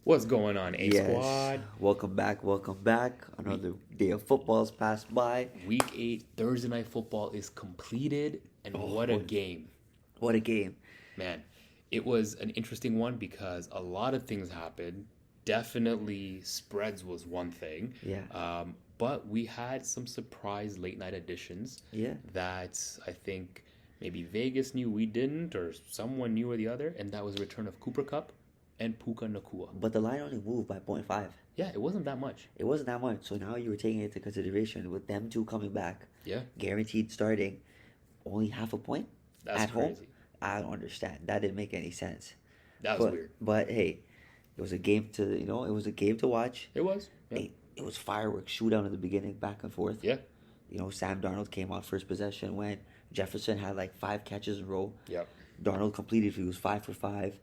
What's going on, A Yes, Squad? welcome back, welcome back. Week, Another day of football's passed by. week 8, Thursday night football is completed, and Oh, what a game. what a game. Man, it was an interesting one because a lot of things happened. Definitely spreads was one thing. Yeah, But we had some surprise late night additions yeah. that I think maybe Vegas knew we didn't, or someone knew or the other, and that was the return of Cooper Cup and Puka Nakua. But the line only moved by point 0.5. Yeah, it wasn't that much. It wasn't that much. So now you were taking it into consideration with them two coming back, Yeah, guaranteed starting, only half a point that's at home. crazy. I don't understand. That didn't make any sense. That was But weird. but hey, it was a game to it was a game to watch. It was. Yeah. Hey, it was fireworks shootout in the beginning, back and forth. Yeah. Sam Darnold came out first possession when Jefferson had like 5 catches in a row. Yep. Darnold completed. He was 5 for 5.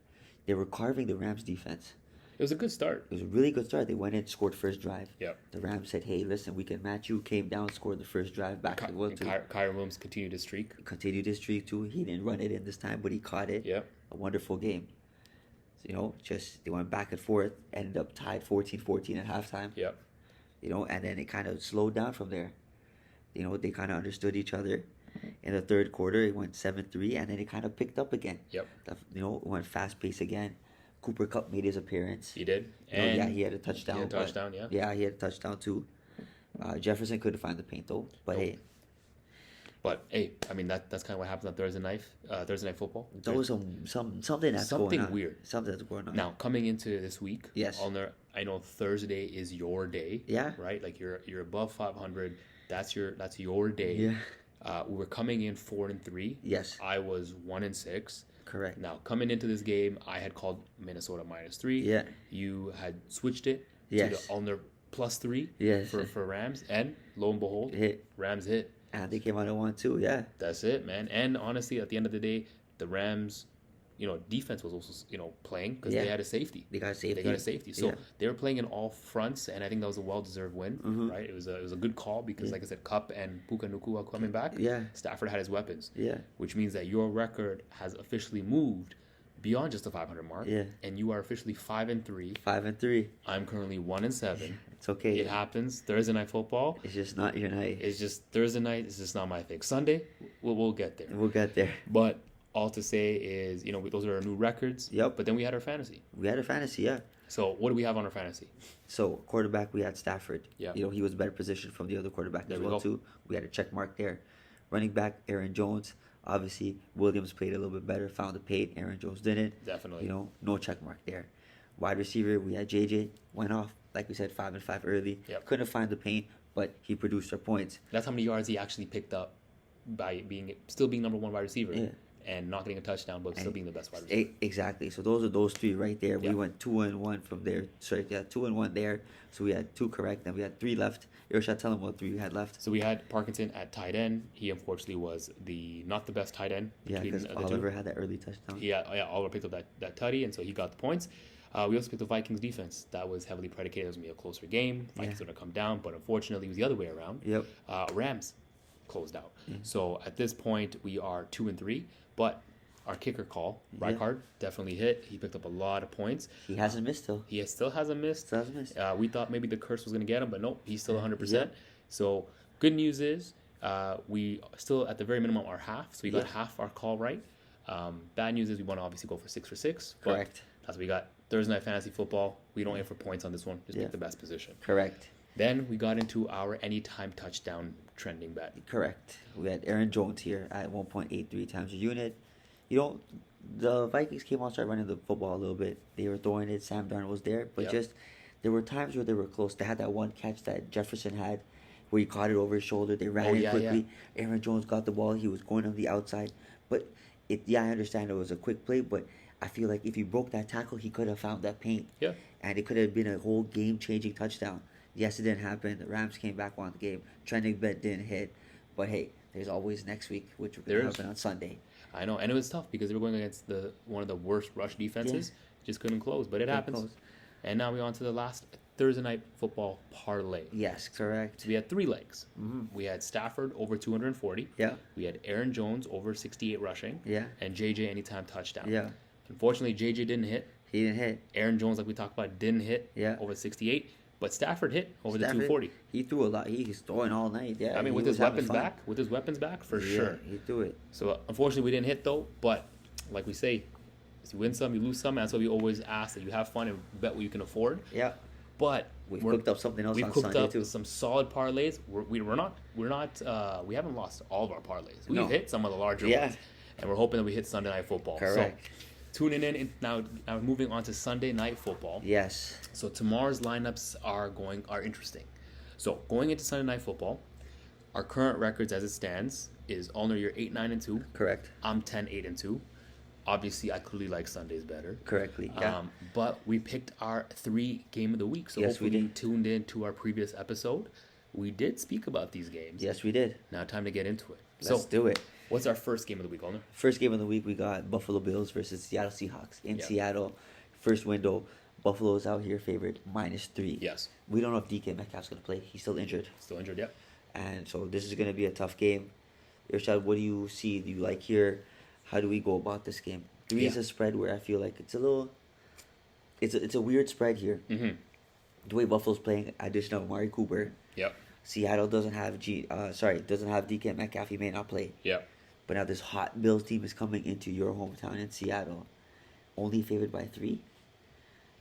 They were carving the Rams defense. It was a good start. It was a really good start. They went in, scored first drive. Yep. The Rams said, "Hey, listen, we can match you." Came down, scored the first drive, back to And Kyron Williams continued his streak. continued his streak too. He didn't run it in this time, but he caught it. Yep. A wonderful game. So, just they went back and forth. Ended up tied 14-14 at halftime. Yep. And then it kind of slowed down from there. They kind of understood each other. In the third quarter, it went 7-3, and then it kind of picked up again. Yep. It went fast pace again. Cooper Cup made his appearance. He did. Yeah, he had a touchdown. He had a touchdown, yeah. Yeah, he had a touchdown too. Jefferson couldn't find the paint though. But Nope. hey, But hey, I mean that's kind of what happens on Thursday night football. there was something that's something going on. weird. Something that's going on. Now coming into this week, Yes. I know Thursday is your day. Yeah. Right. Like you're above 500. That's your day. Yeah. We were coming in 4-3. Yes. I was 1-6. Correct. Now coming into this game, I had called Minnesota -3. Yeah. You had switched it Yes. to the Alnoor +3. Yes. For Rams, and lo and behold, Hit. Rams hit. And they came out and won too. Yeah. That's it, man. And honestly, at the end of the day, the Rams, defense was also playing because Yeah. they had a safety. They got a safety. They got a safety, so Yeah. they were playing in all fronts, and I think that was a well-deserved win. Mhm. Right? It was a good call because, Yeah. like I said, Cup and Puka Nakua coming back. Yeah. Stafford had his weapons. Yeah. Which means that your record has officially moved beyond just the 500 mark. Yeah. And you are officially 5-3. 5-3. I'm currently 1-7. It's okay. It happens. Thursday night football. It's just not your night. It's just Thursday night. It's just not my thing. Sunday, we'll get there. We'll get there. But all to say is, those are our new records. Yep. But then we had our fantasy. We had a fantasy, yeah. So what do we have on our fantasy? So quarterback, we had Stafford. Yeah. He was better positioned from the other quarterback There as we well go. too. We had a check mark there. Running back, Aaron Jones. Obviously, Williams played a little bit better, found the paint. Aaron Jones didn't. Definitely. No check mark there. Wide receiver, we had JJ. Went off, like we said, 5-5 early. Yep. Couldn't find the paint, but he produced our points. That's how many yards he actually picked up by still being number one wide receiver. Yeah. And not getting a touchdown, but still being the best wide receiver. Exactly. So those three right there. Yeah. We went 2-1 from there. Sorry, yeah, 2-1 there. So we had 2 correct, and we had 3 left. Irshad, tell them what 3 we had left. So we had Parkinson at tight end. He unfortunately was not the best tight end. Yeah, between because the Oliver had that early touchdown. Yeah, Oliver picked up that tutty, and so he got the points. We also picked the Vikings defense. That was heavily predicated. It was going to be a closer game. Vikings Yeah. going to come down, but unfortunately, it was the other way around. Yep. Rams closed out. So at this point, we are 2-3, but our kicker call, Yeah. Rijkaard, definitely hit. He picked up a lot of points. He hasn't missed though. He still hasn't missed. Still hasn't missed. We thought maybe the curse was going to get him, but nope, he's still 100%. So good news is we still, at the very minimum, are half. So we got half our call right. Bad news is we want to obviously go for 6 for 6. But Correct. that's what we got. Thursday night fantasy football. We don't aim for points on this one. Just pick the best position. Correct. Then we got into our anytime touchdown trending bet. Correct. We had Aaron Jones here at 1.83 times a unit. The Vikings came out, started running the football a little bit. They were throwing it. Sam Darnold was there, but Yep. there were times where they were close. They had that one catch that Jefferson had, where he caught it over his shoulder. They ran in quickly. Aaron Jones got the ball. He was going on the outside, but I understand it was a quick play, but I feel like if he broke that tackle, he could have found that paint. Yeah. And it could have been a whole game-changing touchdown. Yes, it didn't happen. The Rams came back, won the game. Trending bet didn't hit, but hey, there's always next week, which will happen on Sunday. I know, and it was tough because they were going against one of the worst rush defenses. Just couldn't close, but it happens. Close. And now we're on to the last Thursday night football parlay. Yes, correct. So we had 3 legs. We had Stafford over 240. Yeah. We had Aaron Jones over 68 rushing. Yeah. And JJ anytime touchdown. Yeah. Unfortunately, JJ didn't hit. He didn't hit. Aaron Jones, like we talked about, didn't hit over 68. But Stafford hit over the 240. He threw a lot. He's throwing all night. Yeah. I mean, with his weapons back, for sure. He threw it. So unfortunately, we didn't hit though. But like we say, you win some, you lose some. That's why we always ask that you have fun and bet what you can afford. Yeah. But we've cooked up something else. We've cooked up some solid parlays. We haven't lost all of our parlays. We've hit some of the larger ones, and we're hoping that we hit Sunday Night Football. Correct. So, tuning in now. Moving on to Sunday Night Football. Yes. So tomorrow's lineups are interesting. So going into Sunday Night Football, our current records as it stands is Alnoor, you're 8-9-2. Correct. I'm 10-8-2. Obviously, I clearly like Sundays better. Correctly. Yeah. But we picked our 3 game of the week. So hopefully you tuned in to our previous episode. We did speak about these games. Yes, we did. Now time to get into it. Let's do it. What's our first game of the week, Alnoor? First game of the week, we got Buffalo Bills versus Seattle Seahawks in Seattle. First window, Buffalo's out here favored -3. Yes. We don't know if DK Metcalf's going to play. He's still injured. Yep. And so this is going to be a tough game. Irshad, what do you see? Do you like here? How do we go about this game? 3 is a spread where I feel like it's a little... It's a weird spread here. Mm-hmm. The way Buffalo's playing, addition of Amari Cooper. Yep. Seattle doesn't have doesn't have DK Metcalf. He may not play. Yep. But now this hot Bills team is coming into your hometown in Seattle, only favored by 3.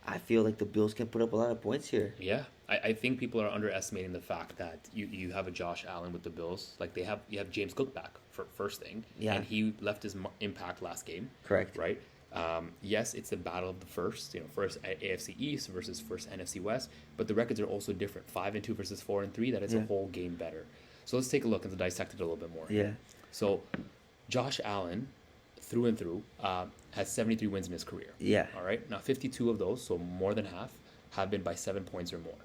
I feel like the Bills can put up a lot of points here. Yeah, I think people are underestimating the fact that you have a Josh Allen with the Bills. Like you have James Cook back for first thing. Yeah. And he left his impact last game. Correct. Right. Yes, it's the battle of the first. First AFC East versus first NFC West. But the records are also different. 5-2 versus 4-3. That is a whole game better. So let's take a look and dissect it a little bit more. Yeah. So, Josh Allen, through and through, has 73 wins in his career. Yeah. All right. Now, 52 of those, so more than half, have been by 7 points or more.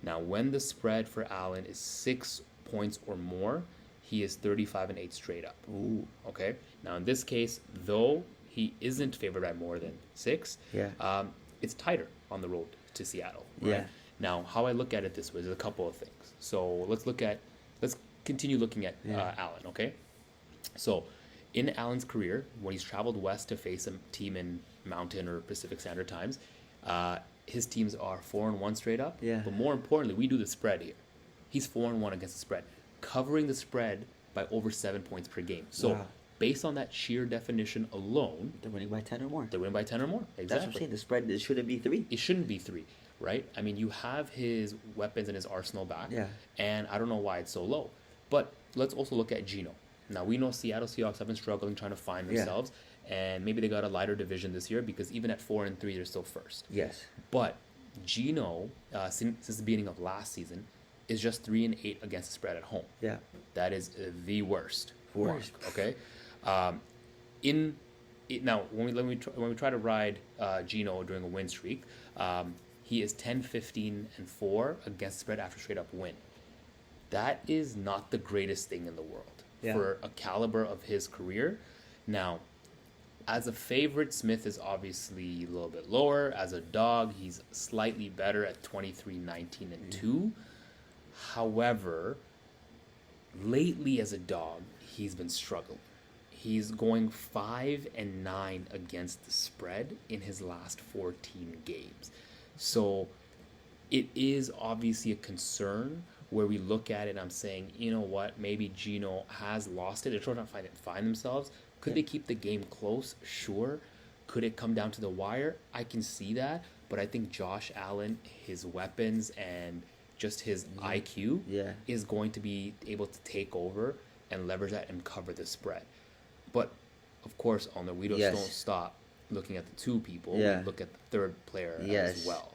Now, when the spread for Allen is 6 points or more, he is 35-8 straight up. Ooh. Okay. Now, in this case, though he isn't favored by more than 6, it's tighter on the road to Seattle. Right? Yeah. Now, how I look at it this way, there's a couple of things. So let's continue looking at Allen. Okay. So, in Allen's career, when he's traveled west to face a team in Mountain or Pacific Standard Times, his teams are 4-1 straight up. Yeah. But more importantly, we do the spread here. He's 4-1 against the spread, covering the spread by over 7 points per game. So based on that sheer definition alone, they're winning by 10 or more. They're winning by 10 or more. Exactly. That's what I'm saying. The spread, it shouldn't be 3. It shouldn't be 3, right? I mean, you have his weapons and his arsenal back. Yeah. And I don't know why it's so low. But let's also look at Geno. Now, we know Seattle Seahawks have been struggling trying to find themselves, and maybe they got a lighter division this year because even at 4-3, they're still first. Yes. But Geno, since the beginning of last season, is just 3-8 against the spread at home. Yeah. That is the worst. Worst. Mark, okay. Now, when we try to ride Geno during a win streak, he is 10-15-4 against the spread after straight up win. That is not the greatest thing in the world. Yeah. For a caliber of his career. Now, as a favorite, Smith is obviously a little bit lower. As a dog, he's slightly better at 23-19-2. However, lately as a dog, he's been struggling. He's going 5-9 against the spread in his last 14 games. So it is obviously a concern where we look at it and I'm saying, you know what, maybe Geno has lost it. They're trying to find themselves. Could they keep the game close? Sure. Could it come down to the wire? I can see that. But I think Josh Allen, his weapons and just his IQ is going to be able to take over and leverage that and cover the spread. But, of course, Alnoor, we just don't stop looking at the 2 people. We look at the third player as well.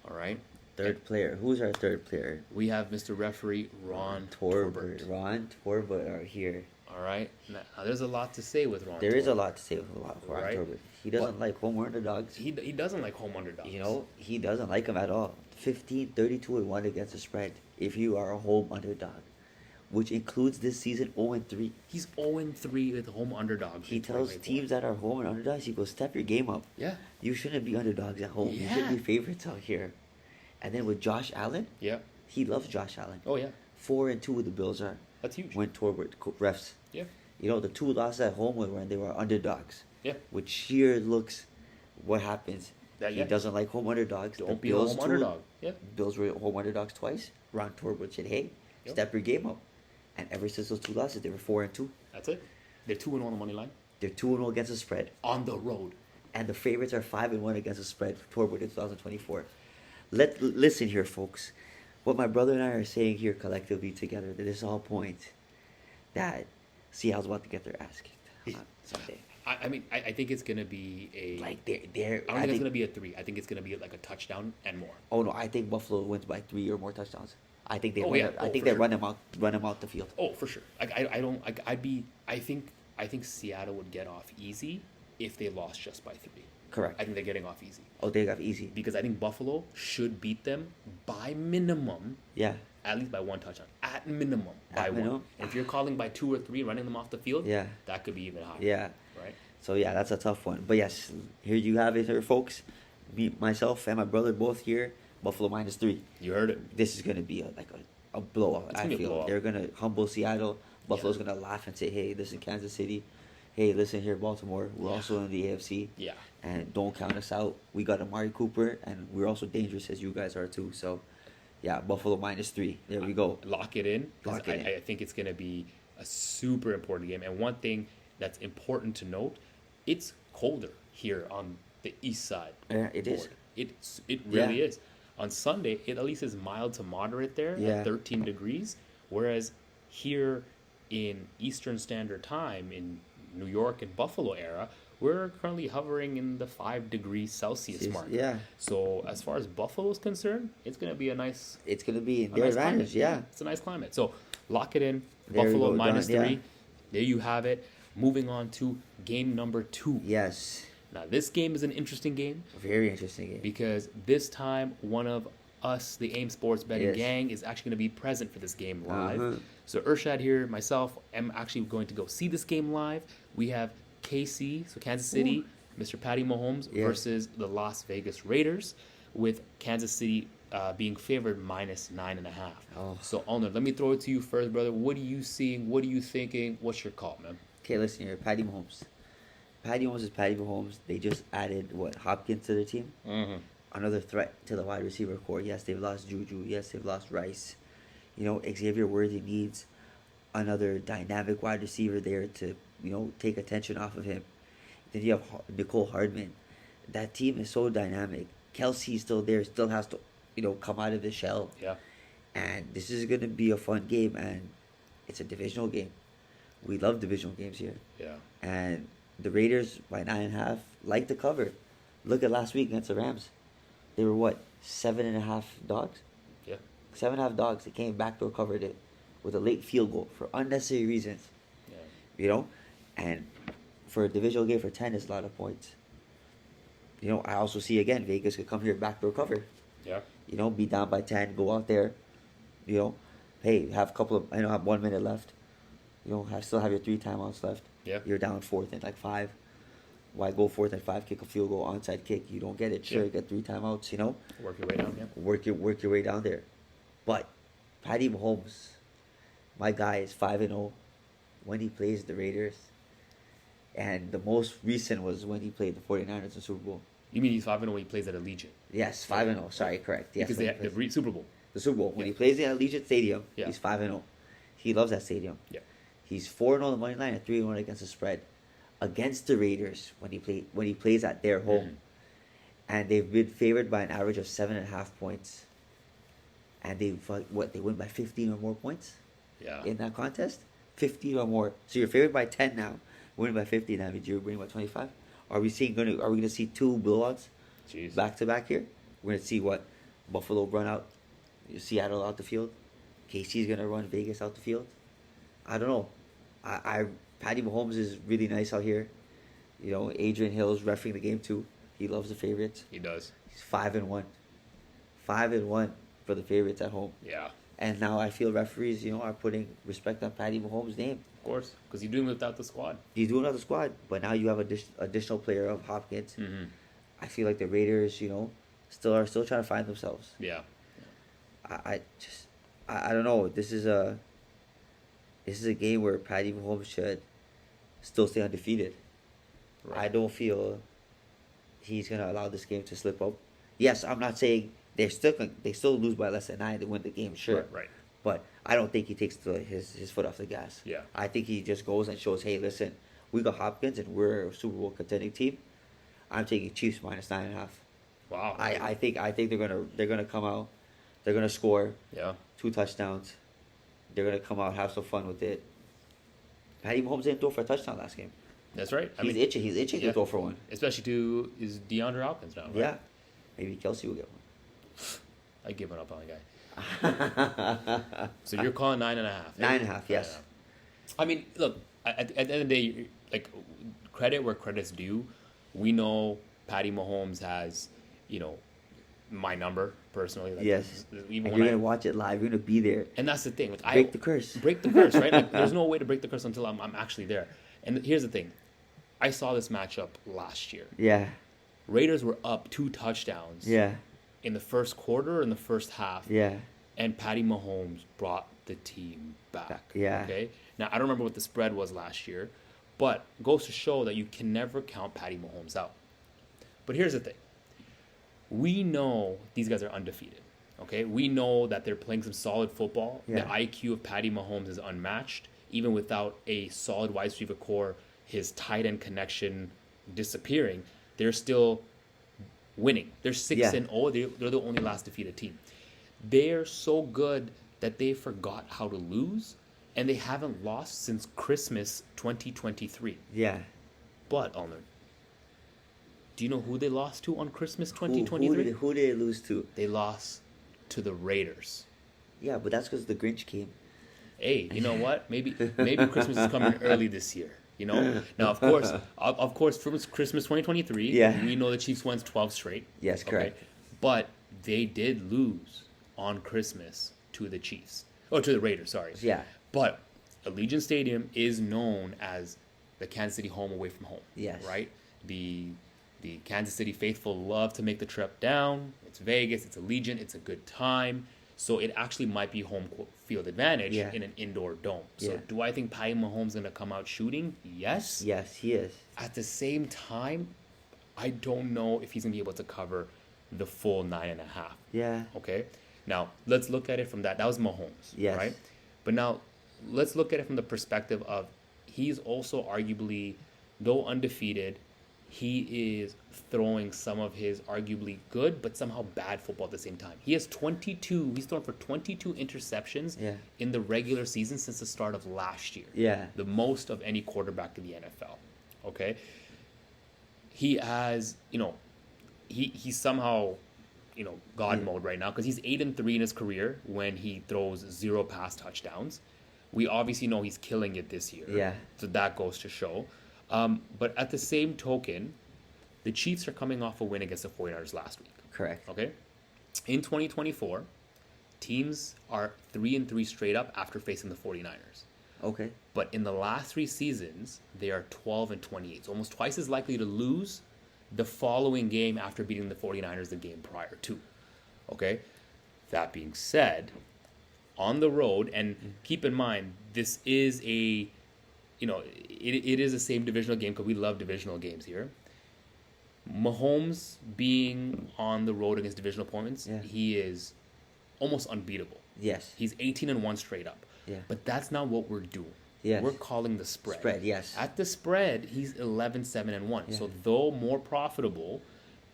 All right? Third player. Who's our third player? We have Mr. Referee Ron Torbert. Ron Torbert are here. All right. Now, there's a lot to say with Ron. There is a lot to say with Ron Torbert. He doesn't like home underdogs. He doesn't like home underdogs. He doesn't like them at all. 15-32-1 against the spread. If you are a home underdog, which includes this season 0-3. He's 0-3 with home underdogs. He tells teams that are home and underdogs, he goes, step your game up. Yeah. You shouldn't be underdogs at home. You should be favorites out here. And then with Josh Allen, he loves Josh Allen. Oh, yeah. 4-2 with the Bills are. That's huge. When Torbert refs. Yeah. The 2 losses at home were when they were underdogs. Yeah. Which here looks what happens. He doesn't like home underdogs. Don't be a home underdog. Yeah. Bills were home underdogs twice. Ron Torbert said, "Hey, step your game up." And ever since those 2 losses, they were 4-2. That's it. They're 2-1 on the money line. They're 2-0 against the spread on the road, and the favorites are 5-1 against the spread for Torbert in 2024. Listen here, folks. What my brother and I are saying here collectively together, that this all point that Seattle's about to get their ass kicked on Sunday. I mean, I think it's gonna be a like they're. I don't think it's gonna be a 3. I think it's gonna be like a touchdown and more. Oh no, I think Buffalo wins by 3 or more touchdowns. I think they. They run them out the field. Oh, for sure. I think Seattle would get off easy if they lost just by 3. Correct. I think they're getting off easy. Oh, they got easy because I think Buffalo should beat them by minimum. Yeah. At least by 1 touchdown. At minimum by 1. If you're calling by 2 or 3, running them off the field. Yeah. That could be even higher. Yeah. Right. So yeah, that's a tough one. But yes, here you have it, here, folks. Myself and my brother both here. Buffalo -3. You heard it. This is gonna be a blowout. I feel they're gonna humble Seattle. Buffalo's gonna laugh and say, "Hey, listen, Kansas City. Hey, listen here, Baltimore. We're also in the AFC. Yeah. And don't count us out. We got Amari Cooper, and we're also dangerous as you guys are too. So, yeah, Buffalo -3. There we go. Lock it in. Lock it in. I think it's gonna be a super important game. And one thing that's important to note, it's colder here on the east side. Yeah, it is. It really is. On Sunday, it at least is mild to moderate there at 13 degrees, whereas here in Eastern Standard Time in New York and Buffalo area, we're currently hovering in the 5 degrees Celsius mark. Yeah. So as far as Buffalo is concerned, it's going to be a nice... It's going to be in their advantage, yeah. It's a nice climate. So lock it in. There Buffalo -3. Yeah. There you have it. Moving on to game number 2. Yes. Now, this game is an interesting game. Very interesting game. Because this time, one of us, the AIM Sports Betting Gang, is actually going to be present for this game live. So Irshad here, myself, am actually going to go see this game live. We have KC, so Kansas City, Mr. Patty Mahomes versus the Las Vegas Raiders, with Kansas City being favored -9.5. Oh. So, Alnoor, let me throw it to you first, brother. What are you seeing? What are you thinking? What's your call, man? Okay, listen here. Patty Mahomes. Patty Mahomes is Patty Mahomes. They just added, Hopkins to their team? Mm-hmm. Another threat to the wide receiver core. Yes, they've lost Juju. Yes, they've lost Rice. You know, Xavier Worthy needs another dynamic wide receiver there to, take attention off of him. Then you have Nicole Hardman. That team is so dynamic. Kelsey's still there, still has to, come out of the shell. Yeah. And this is going to be a fun game, and it's a divisional game. We love divisional games here. Yeah. And the Raiders, by 9.5, like to cover. Look at last week against the Rams. They were 7.5 dogs? Yeah. 7.5 dogs. They came back door covered it with a late field goal for unnecessary reasons. Yeah. And for a divisional game for 10 is a lot of points. I also see again Vegas could come here backdoor cover. Yeah. Be down by 10, go out there. Hey, have a couple of have 1 minute left. Still have your 3 timeouts left. Yeah. You're down 4th and 5. Why go 4th and 5, kick a field goal, onside kick? You don't get it. Sure, get 3 timeouts. Work your way down. Yeah. Work your way down there. But Patty Mahomes, my guy, is 5-0 when he plays the Raiders, and the most recent was when he played the 49ers in the Super Bowl. You mean he's 5-0 when he plays at Allegiant? Yes, 5-0. Sorry, correct. Yes, because they have the Super Bowl. The Super Bowl. When he plays at Allegiant Stadium, he's 5-0. He loves that stadium. Yeah. He's 4-0 on the money line and 3-1 against the spread. Against the Raiders when he plays at their home. And they've been favored by an average of 7.5 points. And they win by 15 or more points? Yeah. In that contest? 15 or more. So you're favored by 10 now. Winning by 15 now means you're winning by 25. Are we gonna see 2 blowouts back to back here? We're gonna see Buffalo run out, Seattle out the field. KC's gonna run Vegas out the field. I don't know. Patty Mahomes is really nice out here. Adrian Hill's reffing the game too. He loves the favorites. He does. He's 5-1. 5-1 for the favorites at home. Yeah. And now I feel referees, are putting respect on Patty Mahomes' name. Of course, because he's doing it without the squad. He's doing it without the squad, but now you have additional player of Hopkins. Mm-hmm. I feel like the Raiders, still trying to find themselves. Yeah. I don't know. This is a game where Patty Mahomes should still stay undefeated. Right. I don't feel he's gonna allow this game to slip up. Yes, I'm not saying they still lose by less than 9 to win the game, sure. Right. But I don't think he takes his foot off the gas. Yeah. I think he just goes and shows, hey, listen, we got Hopkins and we're a Super Bowl contending team. I'm taking Chiefs minus 9.5. Wow. I think they're gonna come out, they're gonna score. Yeah. 2 touchdowns. They're gonna come out, have some fun with it. Patty Mahomes didn't throw for a touchdown last game. That's right. He's itching to throw for one. Especially to is DeAndre Hopkins now. Right? Yeah. Maybe Kelsey will get one. I give it up on the guy. So you're calling 9.5. 9.5, yes. 9.5. I mean, look, at the end of the day, like, credit where credit's due. We know Patty Mahomes has, my number personally. Like, yes. Even and you're going to watch it live. You're going to be there. And that's the thing. Like, break the curse. Break the curse, right? Like, there's no way to break the curse until I'm actually there. And here's the thing. I saw this matchup last year. Yeah. Raiders were up 2 touchdowns. Yeah. In the first quarter, in the first half. Yeah. And Patty Mahomes brought the team back. Yeah. Okay. Now I don't remember what the spread was last year, but goes to show that you can never count Patty Mahomes out. But here's the thing. We know these guys are undefeated. Okay. We know that they're playing some solid football. Yeah. The IQ of Patty Mahomes is unmatched, even without a solid wide receiver core. His tight end connection disappearing. They're still winning. They're 6-0. They're the only last defeated team. They're so good that they forgot how to lose, and they haven't lost since Christmas 2023. Yeah. But, Alnoor, do you know who they lost to on Christmas 2023? Who did they lose to? They lost to the Raiders. Yeah, but that's because the Grinch came. Hey, you know what? Maybe Christmas is coming early this year. Now, of course, from Christmas 2023, we know the Chiefs won 12 straight. Yes, correct. Okay? But they did lose on Christmas to the Chiefs. Oh, to the Raiders, sorry. Yeah. But Allegiant Stadium is known as the Kansas City home away from home. Yes. Right? The Kansas City faithful love to make the trip down. It's Vegas. It's Allegiant. It's a good time. So it actually might be home field advantage in an indoor dome. So do I think Patty Mahomes is going to come out shooting? Yes. Yes, he is. At the same time, I don't know if he's going to be able to cover the full 9.5. Yeah. Okay. Now, let's look at it from that. That was Mahomes. Yes. Right? But now, let's look at it from the perspective of he's also arguably, though undefeated, he is throwing some of his arguably good but somehow bad football at the same time. He's thrown for 22 interceptions in the regular season since the start of last year. Yeah. The most of any quarterback in the NFL. Okay? He has, he's somehow, God mode right now because he's 8-3 in his career when he throws 0 pass touchdowns. We obviously know he's killing it this year. Yeah. So that goes to show. But at the same token, the Chiefs are coming off a win against the 49ers last week. Correct. Okay? In 2024, teams are 3-3 straight up after facing the 49ers. Okay. But in the last 3 seasons, they are 12-28. It's almost twice as likely to lose the following game after beating the 49ers the game prior to. Okay? That being said, on the road, and keep in mind, this is it is the same divisional game because we love divisional games here. Mahomes being on the road against divisional opponents, he is almost unbeatable. Yes. He's 18-1 straight up. Yeah. But that's not what we're doing. Yes. We're calling the spread. Spread, yes. At the spread, he's 11-7-1. Yeah. So though more profitable,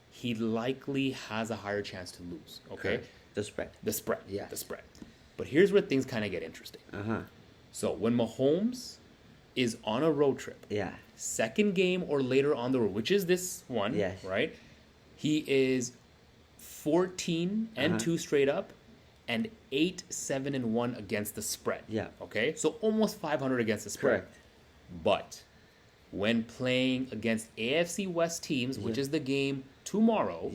he likely has a higher chance to lose. Okay? Correct. The spread. The spread. Yeah. The spread. But here's where things kind of get interesting. Uh-huh. So when Mahomes is on a road trip, second game or later on the road, which is this one, right? He is 14-2 straight up and 8-7-1 against the spread. Yeah. Okay? So almost 500 against the spread. Correct. But when playing against AFC West teams, which is the game tomorrow,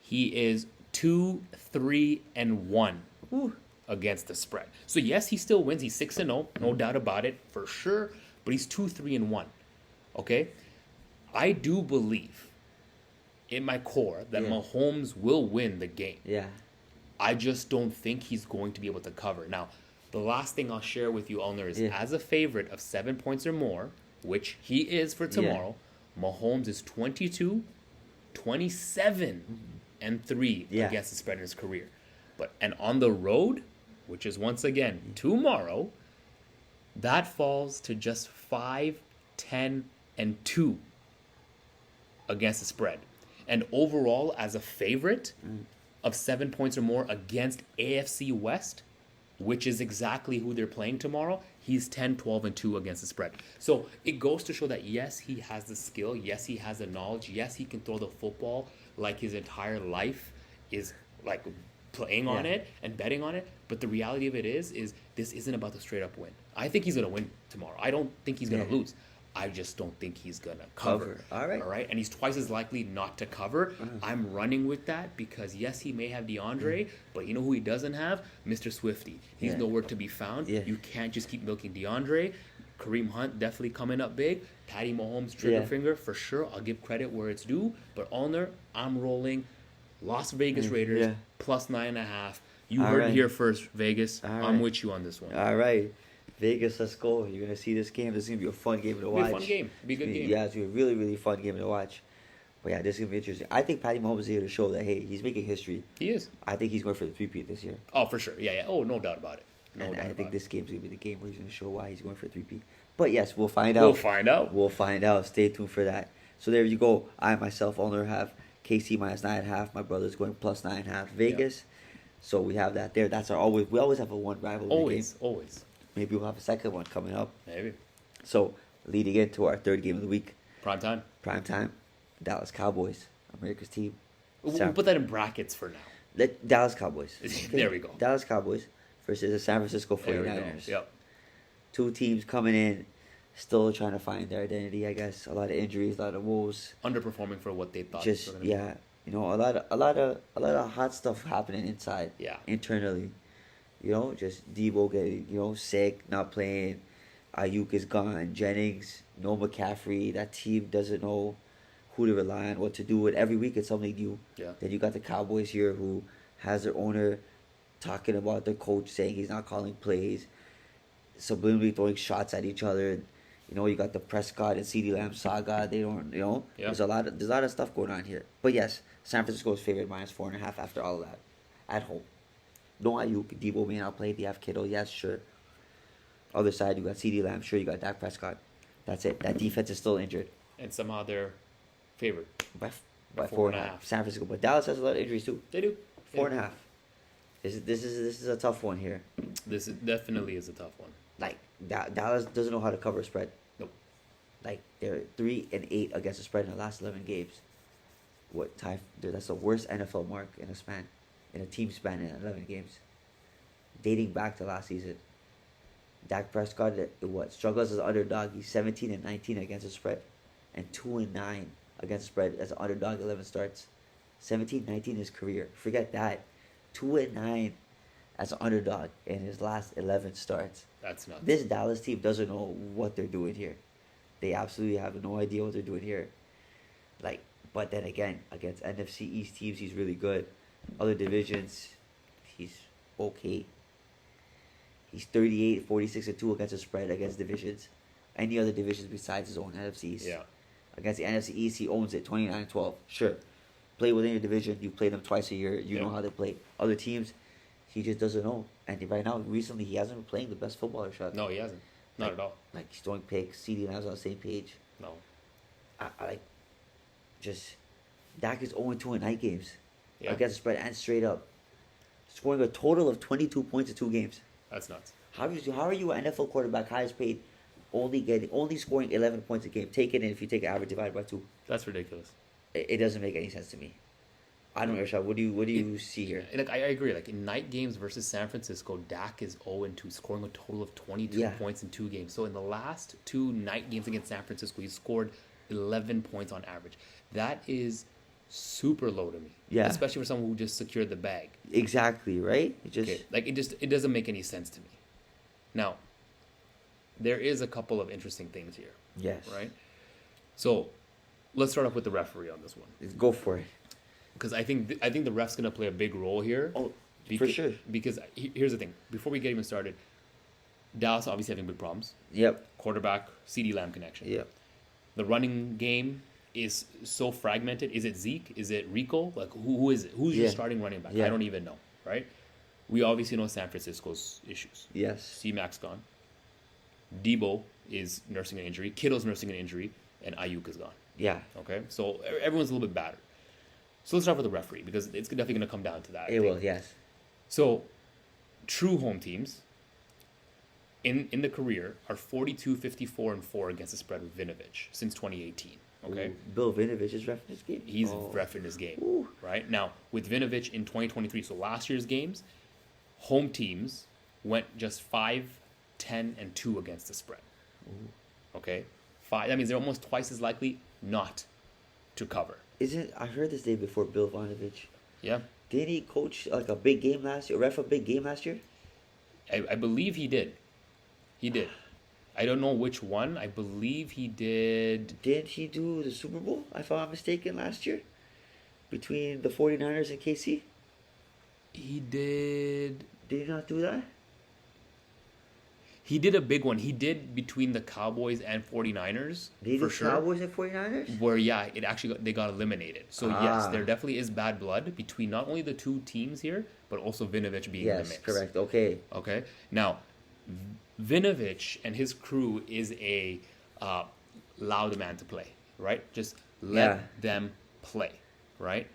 he is 2-3-1 against the spread. So yes, he still wins. He's 6-0, no doubt about it, for sure. But he's 2-3-1. Okay? I do believe in my core that Mahomes will win the game. Yeah. I just don't think he's going to be able to cover. Now, the last thing I'll share with you, Alnoor, is as a favorite of 7 points or more, which he is for tomorrow, Mahomes is 22 27-3 against the spread in his career. And on the road, which is once again tomorrow, that falls to just 5-10-2 against the spread. And overall, as a favorite of 7 points or more against AFC West, which is exactly who they're playing tomorrow, he's 10-12-2 against the spread. So it goes to show that, yes, he has the skill. Yes, he has the knowledge. Yes, he can throw the football like his entire life is like playing on it and betting on it. But the reality of it is this isn't about the straight up win. I think he's going to win tomorrow. I don't think he's going to lose. I just don't think he's going to cover. All right. And he's twice as likely not to cover. I'm running with that because, yes, he may have DeAndre, but you know who he doesn't have? Mr. Swifty. He's nowhere to be found. You can't just keep milking DeAndre. Kareem Hunt definitely coming up big. Patty Mahomes, trigger finger, for sure. I'll give credit where it's due. But Alnoor, I'm rolling Las Vegas Raiders plus 9.5. You heard it here first, Vegas. I'm with you on this one. All right. Vegas, let's go. You're going to see this game. This is going to be a fun game to watch. It'll be a fun game. It'll be a good game. Yeah, it's going to be a really, really fun game to watch. But yeah, this is going to be interesting. I think Patty Mahomes is here to show that, hey, he's making history. He is. I think he's going for the three-peat this year. Oh, for sure. Yeah. Oh, no doubt about it. I think this game's going to be the game where he's going to show why he's going for a three-peat. But yes, we'll find out. We'll find out. Stay tuned for that. So there you go. I myself only have KC minus 9.5. My brother's going plus 9.5. Vegas. So we have that there. That's our we always have a one rivalry game. Always. Maybe we'll have a second one coming up. Maybe. So, leading into our third game of the week. Prime time. Dallas Cowboys, America's team. We'll put that in brackets for now. Dallas Cowboys. Okay? There we go. Dallas Cowboys versus the San Francisco 49ers. Yep. Two teams coming in, still trying to find their identity, I guess. A lot of injuries, a lot of woes. Underperforming for what they thought. Just, yeah. You know, a lot of hot stuff happening inside. Yeah. Internally. You know, just Debo getting, sick, not playing. Ayuk is gone. Jennings, no McCaffrey. That team doesn't know who to rely on, what to do. And every week it's something new. Yeah. Then you got the Cowboys here who has their owner talking about their coach saying he's not calling plays, subliminally throwing shots at each other. You got the Prescott and CeeDee Lamb saga. They don't, there's a lot of stuff going on here. But yes, San Francisco is favored minus 4.5 after all of that at home. No Ayuk, Debo may not play. They have Kittle, yes, sure. Other side, you got CeeDee Lamb, sure. You got Dak Prescott. That's it. That defense is still injured. And somehow they're favored by 4.5. San Francisco, but Dallas has a lot of injuries too. They do. 4.5. This is a tough one here. This definitely is a tough one. Like Dallas doesn't know how to cover a spread. Nope. Like they're 3-8 against the spread in the last 11 games. That's the worst NFL mark in a team span in 11 games, dating back to last season. Dak Prescott, struggles as an underdog. He's 17-19 against the spread, and 2-9 against the spread as an underdog. 11 starts, 17-19 in his career. Forget that, 2-9 as an underdog in his last 11 starts. That's nuts. This Dallas team doesn't know what they're doing here. They absolutely have no idea what they're doing here. But then again, against NFC East teams, he's really good. Other divisions, he's okay. He's 38, 46-2 against the spread against divisions. Any other divisions besides his own NFC East. Yeah. Against the NFC East, he owns it, 29-12. Sure. Play within your division. You play them twice a year. You know how they play. Other teams, he just doesn't know. And right now, recently, he hasn't been playing the best football, Irshad. No, he hasn't. Not at all. He's throwing picks. CeeDee Lamb's on the same page. No. Dak is 0-2 in night games. Yeah. Against the spread and straight up. Scoring a total of 22 points in 2 games. That's nuts. How are you an NFL quarterback, highest paid, only scoring 11 points a game? Take it in if you take average divided by 2. That's ridiculous. It doesn't make any sense to me. I don't know, Irshad. What do you see here? I agree. In night games versus San Francisco, Dak is 0-2, scoring a total of 22 points in 2 games. So in the last 2 night games against San Francisco, he scored 11 points on average. That is super low to me. Yeah. Especially for someone who just secured the bag. Exactly, right? It doesn't make any sense to me. Now, there is a couple of interesting things here. Yes. Right? So, let's start off with the referee on this one. Go for it. Because I think the ref's going to play a big role here. Oh, for sure. Because here's the thing. Before we get even started, Dallas obviously having big problems. Yep. Quarterback, CeeDee Lamb connection. Yep. The running game is so fragmented. Is it Zeke? Is it Rico? Like, who is it? Who's your starting running back? I don't even know, right? We obviously know San Francisco's issues. Yes. C-Mac's gone. Debo is nursing an injury. Kittle's nursing an injury. And Ayuk is gone. Yeah. Okay? So everyone's a little bit battered. So let's start with the referee, because it's definitely going to come down to that. It will, yes. So, true home teams in the career are 42-54-4 against the spread with Vinovich since 2018. Okay? Ooh, Bill Vinovich is ref in this game? He's ref in this game. Ooh. Right? Now, with Vinovich in 2023, so last year's games, home teams went just 5-10-2 against the spread. Ooh. Okay? That means they're almost twice as likely not to cover. I heard this day before, Bill Vinovich. Yeah. Didn't he coach like a big game last year? Ref a big game last year? I believe he did. He did. I don't know which one. I believe he did. Did he do the Super Bowl, if I'm not mistaken, last year? Between the 49ers and KC? He did. Did he not do that? He did a big one. He did between the Cowboys and 49ers. Did he for do sure. Cowboys and 49ers? Where, they got eliminated. So, yes, there definitely is bad blood between not only the two teams here, but also Vinovich being in the mix. Yes, correct. Okay. Okay. Now, Vinovich and his crew is a loud man to play, right? Just let them play, right?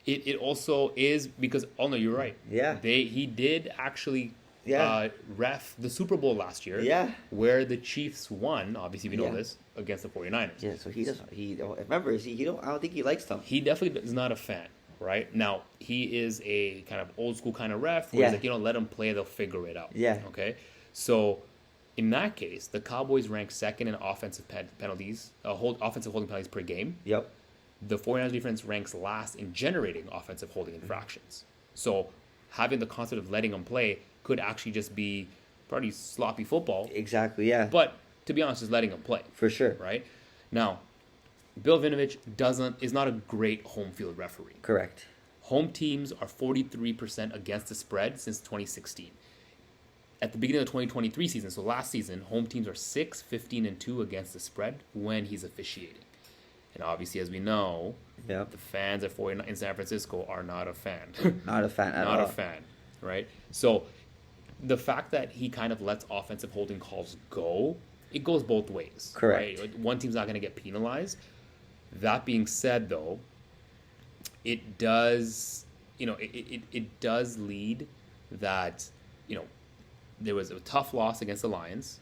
It also is because, you're right. Yeah. He did actually ref the Super Bowl last year. Yeah. Where the Chiefs won, obviously we know this, against the 49ers. Yeah, so I don't think he likes them. He definitely is not a fan, right? Now, he is a kind of old school kind of ref where he's like, let them play, they'll figure it out. Yeah. Okay? So, in that case, the Cowboys rank second in offensive penalties, offensive holding penalties per game. Yep. The 49ers defense ranks last in generating offensive holding infractions. So, having the concept of letting them play could actually just be pretty sloppy football. Exactly, yeah. But, to be honest, just letting them play. For sure. Right? Now, Bill Vinovich is not a great home field referee. Correct. Home teams are 43% against the spread since 2016. At the beginning of the 2023 season, so last season, home teams are 6-15-2 against the spread when he's officiating. And obviously, as we know, the fans at 49 in San Francisco are not a fan. Not a fan at all. Not a fan, right? So the fact that he kind of lets offensive holding calls go, it goes both ways. Correct. Right? One team's not going to get penalized. That being said, though, it does, it does lead that, there was a tough loss against the Lions.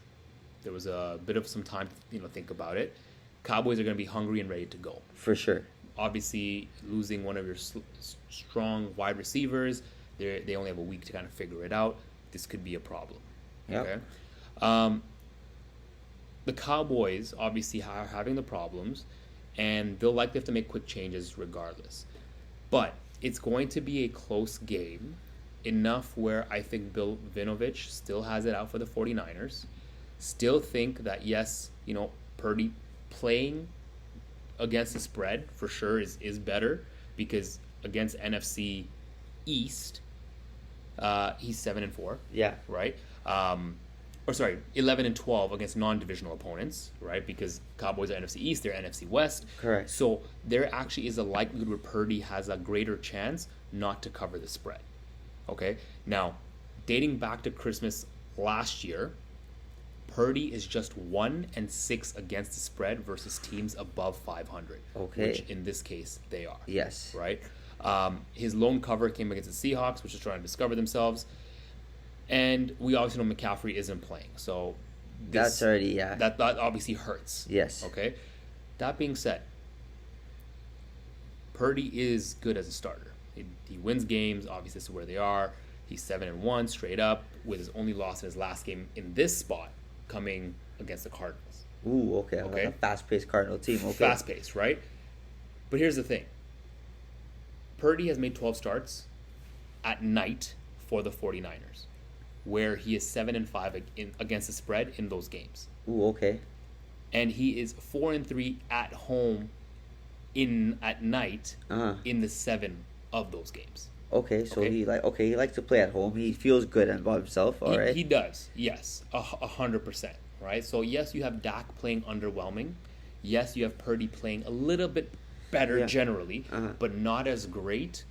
There was a bit of some time to, think about it. Cowboys are going to be hungry and ready to go. For sure. Obviously, losing one of your strong wide receivers, they only have a week to kind of figure it out. This could be a problem. Yep. Okay. The Cowboys obviously are having the problems, and they'll likely have to make quick changes regardless. But it's going to be a close game, enough where I think Bill Vinovich still has it out for the 49ers. Still think that, yes, Purdy playing against the spread for sure is better, because against NFC East, he's 7-4. Yeah. Right? 11-12 against non-divisional opponents, right? Because Cowboys are NFC East, they're NFC West. Correct. So there actually is a likelihood where Purdy has a greater chance not to cover the spread. Okay? Now, dating back to Christmas last year, Purdy is just 1-6 against the spread versus teams above 500. Okay. Which in this case they are. Yes. Right? His lone cover came against the Seahawks, which is trying to discover themselves. And we obviously know McCaffrey isn't playing. So that's already, that obviously hurts. Yes. Okay? That being said, Purdy is good as a starter. He wins games. Obviously, this is where they are. He's 7-1 straight up, with his only loss in his last game in this spot coming against the Cardinals. Ooh, okay. Like a fast-paced Cardinal team. Okay. Fast-paced, right? But here's the thing. Purdy has made 12 starts at night for the 49ers, where he is 7-5 against the spread in those games. Ooh, okay. And he is 4-3 at home at night in the 7 of those games. Okay, so he likes to play at home. He feels good about himself. All right. He does, yes, 100%. Right. So yes, you have Dak playing underwhelming. yes, you have Purdy playing a little bit better generally, Uh-huh. but not as great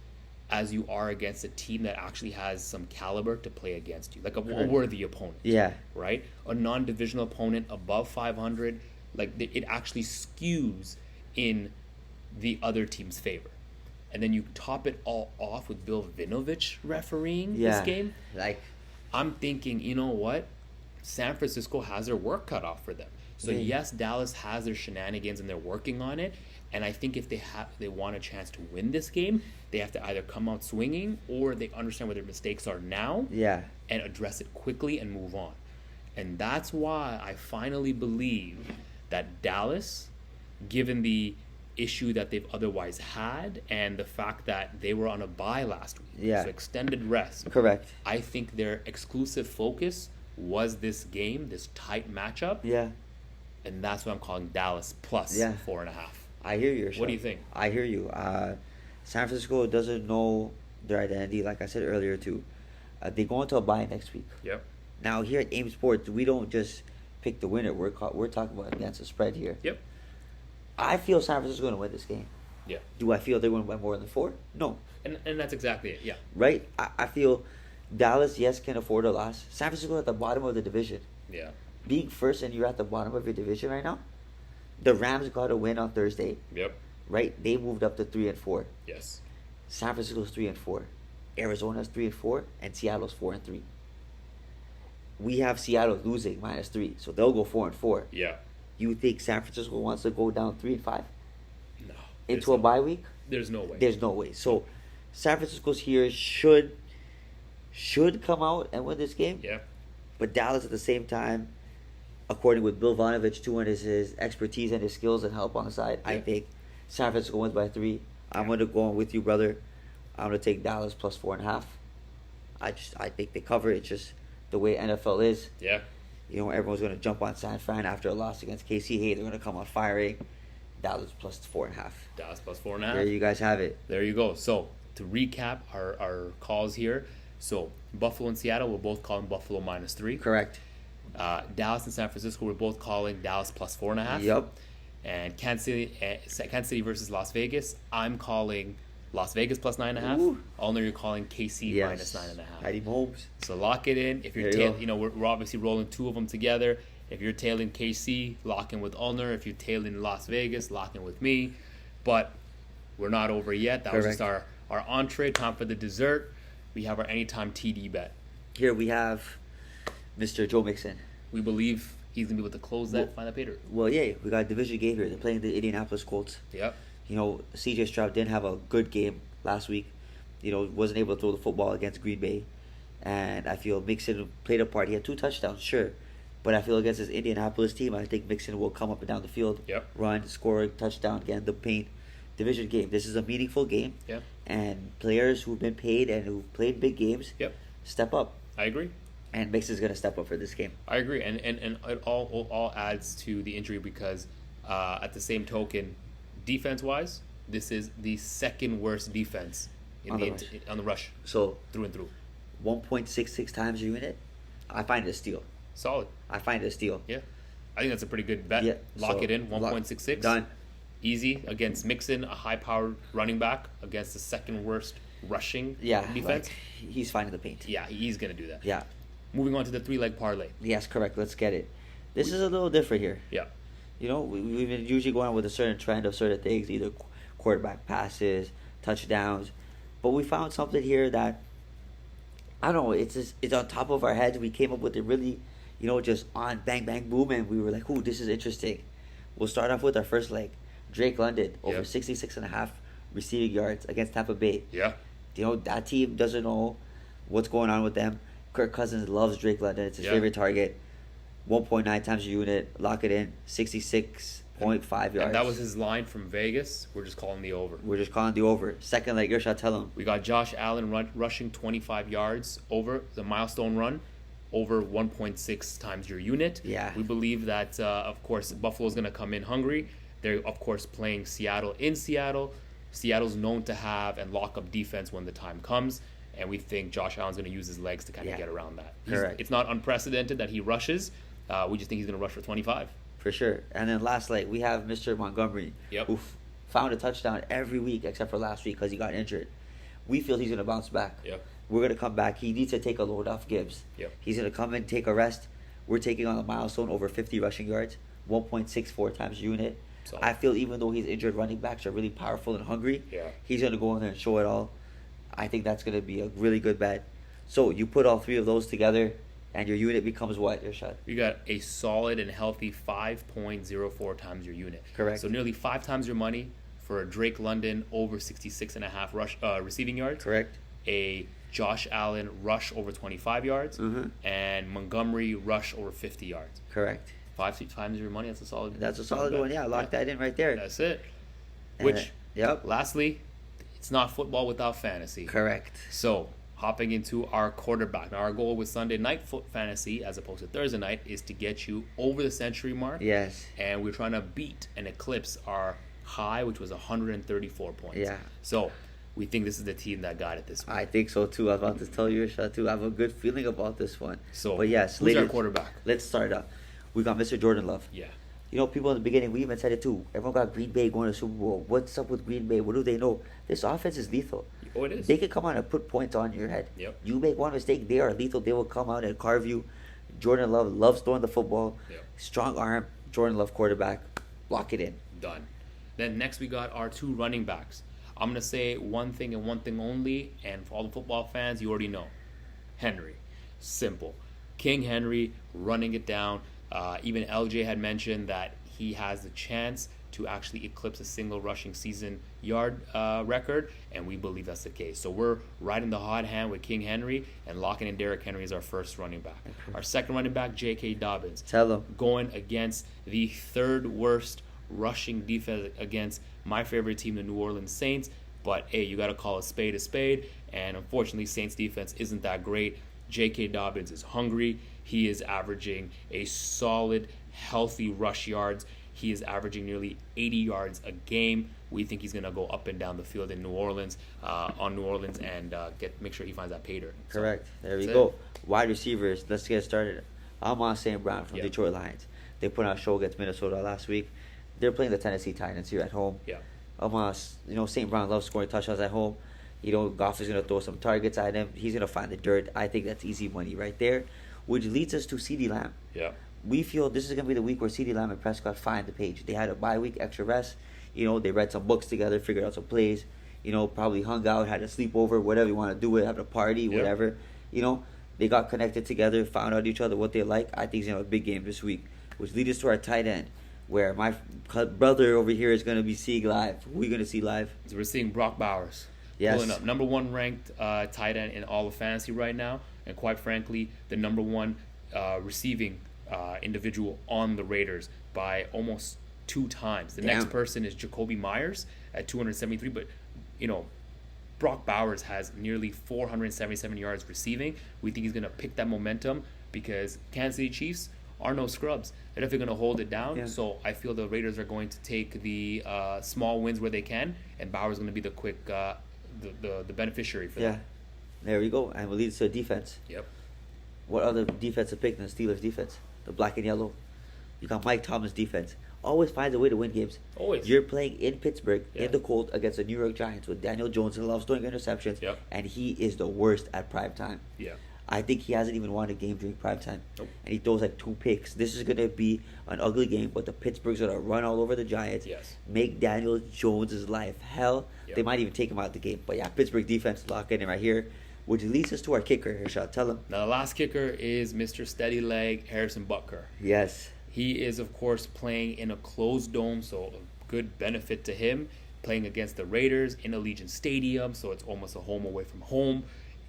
as you are against a team that actually has some caliber to play against you, like a worthy opponent. Yeah. Right? A non-divisional opponent above 500, like it actually skews in the other team's favor. And then you top it all off with BUFvSEA refereeing this game. Like, I'm thinking, you know what? San Francisco has their work cut off for them. So yes, Dallas has their shenanigans and they're working on it. And I think if they want a chance to win this game, they have to either come out swinging or they understand where their mistakes are now and address it quickly and move on. And that's why I finally believe that Dallas, given the issue that they've otherwise had and the fact that they were on a bye last week, so extended rest. Correct. I think their exclusive focus was this game, this tight matchup. Yeah. And that's what I'm calling Dallas plus 4.5. I hear you, Irshad. What do you think? I hear you. San Francisco doesn't know their identity, like I said earlier, too. They go into a bye next week. Yep. Now, here at AIM Sports, we don't just pick the winner. We're talking about against the spread here. Yep. I feel San Francisco's going to win this game. Yeah. Do I feel they're going to win more than 4? No. And that's exactly it, yeah. Right? I feel Dallas, yes, can afford a loss. San Francisco at the bottom of the division. Yeah. Being first and you're at the bottom of your division right now, the Rams got a win on Thursday. Yep. Right? They moved up to 3-4. Yes. San Francisco's 3-4. Arizona's 3-4, and Seattle's 4-3. We have Seattle losing -3, so they'll go 4-4. Yeah. You think San Francisco wants to go down 3-5 No. into a bye week? There's no way. There's no way. So San Francisco's here should come out and win this game. Yeah. But Dallas at the same time, according with BUFvSEA too, and his expertise and his skills and help on the side, I think San Francisco wins by 3. I'm gonna go on with you, brother. I'm gonna take Dallas plus 4.5. I think they cover. It's just the way NFL is. Yeah. You know, everyone's gonna jump on San Fran after a loss against KC. Hey, they're gonna come out firing. Dallas plus 4.5. Dallas plus 4.5. There you guys have it. There you go. So to recap our calls here. So Buffalo and Seattle, we're both calling Buffalo -3. Correct. Dallas and San Francisco, we're both calling Dallas plus 4.5. Yep. And Kansas City versus Las Vegas, I'm calling Las Vegas plus 9.5. Ooh. Alnoor, you're calling KC minus 9.5. Patty Mahomes. So lock it in. If you're we're obviously rolling 2 of them together. If you're tailing KC, lock in with Alnoor. If you're tailing Las Vegas, lock in with me. But we're not over yet. That was just our entree. Time for the dessert. We have our anytime TD bet. Here we have Mr. Joe Mixon. We believe he's going to be able to close that, find that pay dirt. Well, yeah, we got a division game here. They're playing the Indianapolis Colts. Yep. You know, CJ Stroud didn't have a good game last week. You know, wasn't able to throw the football against Green Bay. And I feel Mixon played a part. He had 2 touchdowns, sure. But I feel against this Indianapolis team, I think Mixon will come up and down the field, run, score, touchdown, get in the paint. Division game. This is a meaningful game. Yep. And players who've been paid and who played big games step up. I agree. And Mixon's going to step up for this game. I agree. And it all adds to the injury because at the same token, defense-wise, this is the second worst defense on the rush. So through and through. 1.66 times your unit, I find it a steal. Solid. I find it a steal. Yeah. I think that's a pretty good bet. Yeah, Lock it in, 1.66. Done. Easy against Mixon, a high-powered running back against the second worst rushing defense. Like, he's finding the paint. Yeah, he's going to do that. Yeah. Moving on to the 3-leg parlay. Yes, correct. Let's get it. This is a little different here. Yeah. You know, we've been usually going with a certain trend of certain things, either quarterback passes, touchdowns. But we found something here that, I don't know, it's on top of our heads. We came up with it really, just on bang, bang, boom, and we were like, ooh, this is interesting. We'll start off with our first leg. Drake London, over 66.5 receiving yards against Tampa Bay. Yeah. That team doesn't know what's going on with them. Kirk Cousins loves Drake London. It's his favorite target. 1.9 times your unit. Lock it in. 66.5 yards. And that was his line from Vegas. We're just calling the over. We're just calling the over. Second leg, Irshad, tell him. We got Josh Allen rushing 25 yards over the milestone run. Over 1.6 times your unit. Yeah. We believe that, of course, Buffalo's going to come in hungry. They're, of course, playing Seattle in Seattle. Seattle's known to have and lock up defense when the time comes. And we think Josh Allen's going to use his legs to kind of get around that. Correct. It's not unprecedented that he rushes. We just think he's going to rush for 25. For sure. And then last leg, we have Mr. Montgomery, Yep. who found a touchdown every week except for last week because he got injured. We feel he's going to bounce back. Yep. We're going to come back. He needs to take a load off Gibbs. Yep. He's going to come and take a rest. We're taking on a milestone over 50 rushing yards, 1.64 times unit. So, I feel even though he's injured, running backs are really powerful and hungry. Yeah. He's going to go in there and show it all. I think that's going to be a really good bet. So you put all three of those together, and your unit becomes what, Irshad? You got a solid and healthy 5.04 times your unit. Correct. So nearly 5 times your money for a Drake London over 66.5 receiving yards. Correct. A Josh Allen rush over 25 yards. Mm-hmm. And Montgomery rush over 50 yards. Correct. 5 times your money. That's a solid. That's a solid one. Yeah, lock that in right there. That's it. And Which, yep. lastly, it's not football without fantasy. Correct. So, hopping into our quarterback. Now, our goal with Sunday night fantasy, as opposed to Thursday night, is to get you over the century mark. Yes. And we're trying to beat and eclipse our high, which was 134 points. Yeah. So, we think this is the team that got it this week. I think so too. I was about to tell you, Irshad, too. I have a good feeling about this one. So, but yes, who's our quarterback? Let's start up. We got Mr. Jordan Love. Yeah. You know, people in the beginning, we even said it too. Everyone got Green Bay going to Super Bowl. What's up with Green Bay? What do they know? This offense is lethal. Oh, it is. They can come out and put points on your head. Yep. You make one mistake, they are lethal. They will come out and carve you. Jordan Love loves throwing the football. Yep. Strong arm. Jordan Love quarterback. Lock it in. Done. Then next we got our 2 running backs. I'm going to say one thing and one thing only, and for all the football fans, you already know. Henry. Simple. King Henry running it down. Even LJ had mentioned that he has the chance to actually eclipse a single rushing season yard record, and we believe that's the case. So we're riding the hot hand with King Henry and locking in Derrick Henry as our first running back. Our second running back, J.K. Dobbins. Tell him. Going against the 3rd worst rushing defense against my favorite team, the New Orleans Saints. But, hey, you got to call a spade, and unfortunately, Saints defense isn't that great. J.K. Dobbins is hungry. He is averaging a solid, healthy rush yards. He is averaging nearly 80 yards a game. We think he's going to go up and down the field in New Orleans, and make sure he finds that pay dirt. Correct. There we go. Wide receivers. Let's get started. Amon St. Brown from Detroit Lions. They put on a show against Minnesota last week. They're playing the Tennessee Titans here at home. Yeah. St. Brown loves scoring touchdowns at home. Goff is going to throw some targets at him. He's going to find the dirt. I think that's easy money right there, which leads us to CeeDee Lamb. Yeah. We feel this is going to be the week where CeeDee Lamb and Prescott find the page. They had a bye week, extra rest. They read some books together, figured out some plays. Probably hung out, had a sleepover, whatever you want to do it, have a party, whatever. They got connected together, found out each other what they like. I think he's going to have a big game this week, which leads us to our tight end, where my brother over here is going to be seeing live. Who are we going to see live? So we're seeing Brock Bowers. Yes. Pulling up. Number 1 ranked tight end in all of fantasy right now. And quite frankly, the number 1 receiving individual on the Raiders by almost 2 times. The next person is Jacoby Myers at 273. But, Brock Bowers has nearly 477 yards receiving. We think he's going to pick that momentum because Kansas City Chiefs are no scrubs. They're definitely going to hold it down. Yeah. So I feel the Raiders are going to take the small wins where they can, and Bowers is going to be the quick, the beneficiary for that. There we go. And we'll lead to defense. Yep. What other defensive pick than the Steelers defense? The black and yellow. You got Mike Thomas defense. Always finds a way to win games. Always. You're playing in Pittsburgh, in the cold, against the New York Giants with Daniel Jones who loves throwing interceptions. Yep. And he is the worst at prime time. Yeah. I think he hasn't even won a game during prime time. Nope. And he throws like 2 picks. This is going to be an ugly game, but the Pittsburgh's going to run all over the Giants. Yes. Make Daniel Jones' life hell. Yep. They might even take him out of the game. But yeah, Pittsburgh defense lock in right here, which leads us to our kicker, Irshad. Tell him. Now, the last kicker is Mr. Steady Leg, Harrison Butker. Yes. He is, of course, playing in a closed dome, so a good benefit to him. Playing against the Raiders in Allegiant Stadium, so it's almost a home away from home.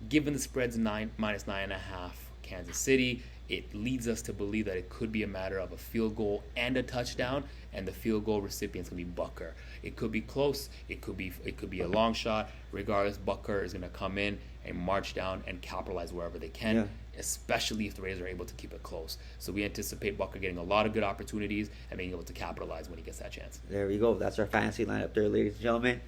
Given the spread's -9.5 Kansas City, it leads us to believe that it could be a matter of a field goal and a touchdown, and the field goal recipient's going to be Butker. It could be close. It could be a long shot. Regardless, Butker is going to come in and march down and capitalize wherever they can, especially if the Raiders are able to keep it close. So we anticipate Butker getting a lot of good opportunities and being able to capitalize when he gets that chance. There we go. That's our fantasy lineup there, ladies and gentlemen.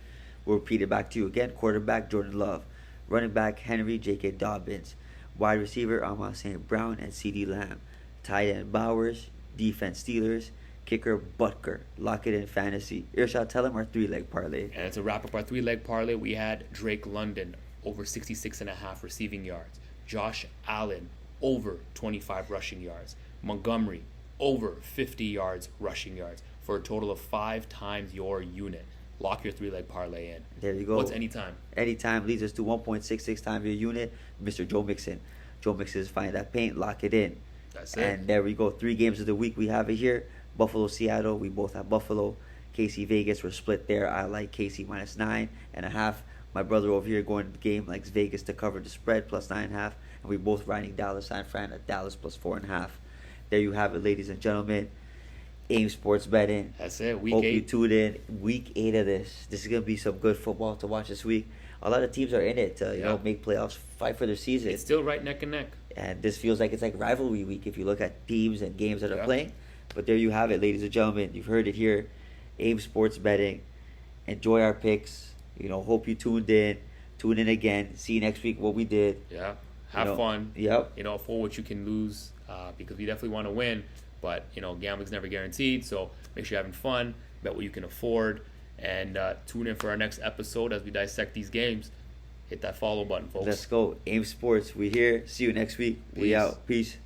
We'll repeat it back to you again. Quarterback, Jordan Love. Running back, Henry, J.K. Dobbins. Wide receiver, Amon St. Brown and CeeDee Lamb. Tight end, Bowers. Defense, Steelers. kicker Butker. Lock it in fantasy. Irshad, tell him our 3-leg parlay. And to wrap up our 3-leg parlay, we had Drake London over 66.5 receiving yards. Josh Allen over 25 rushing yards. Montgomery over 50 yards rushing yards for a total of 5 times your unit. Lock your 3-leg parlay in. There you go. What's anytime? Anytime leads us to 1.66 times your unit. Mr. Joe Mixon. Joe Mixon is finding that paint. Lock it in. That's it. And there we go. 3 games of the week we have it here. Buffalo, Seattle. We both have Buffalo. KC, Vegas. We're split there. I like KC minus 9.5. My brother over here going to the game likes Vegas to cover the spread plus 9.5. And we both riding Dallas San Fran at Dallas plus 4.5. There you have it, ladies and gentlemen. AIM Sports Betting. That's it. Week Hope 8. you tuned in. Week 8 of this. This is going to be some good football to watch this week. A lot of teams are in it to, you know, make playoffs, fight for their season. It's still right neck and neck. And this feels like it's like rivalry week if you look at teams and games that are playing. But there you have it, ladies and gentlemen. You've heard it here. AIM Sports Betting. Enjoy our picks. You know, hope you tuned in. Tune in again. See you next week what we did. Yeah. Have fun. Yep. You know, for what you can lose, because we definitely want to win. But, you know, gambling's never guaranteed. So make sure you're having fun. Bet what you can afford. And tune in for our next episode as we dissect these games. Hit that follow button, folks. Let's go. AIM Sports. We here. See you next week. We out. Peace.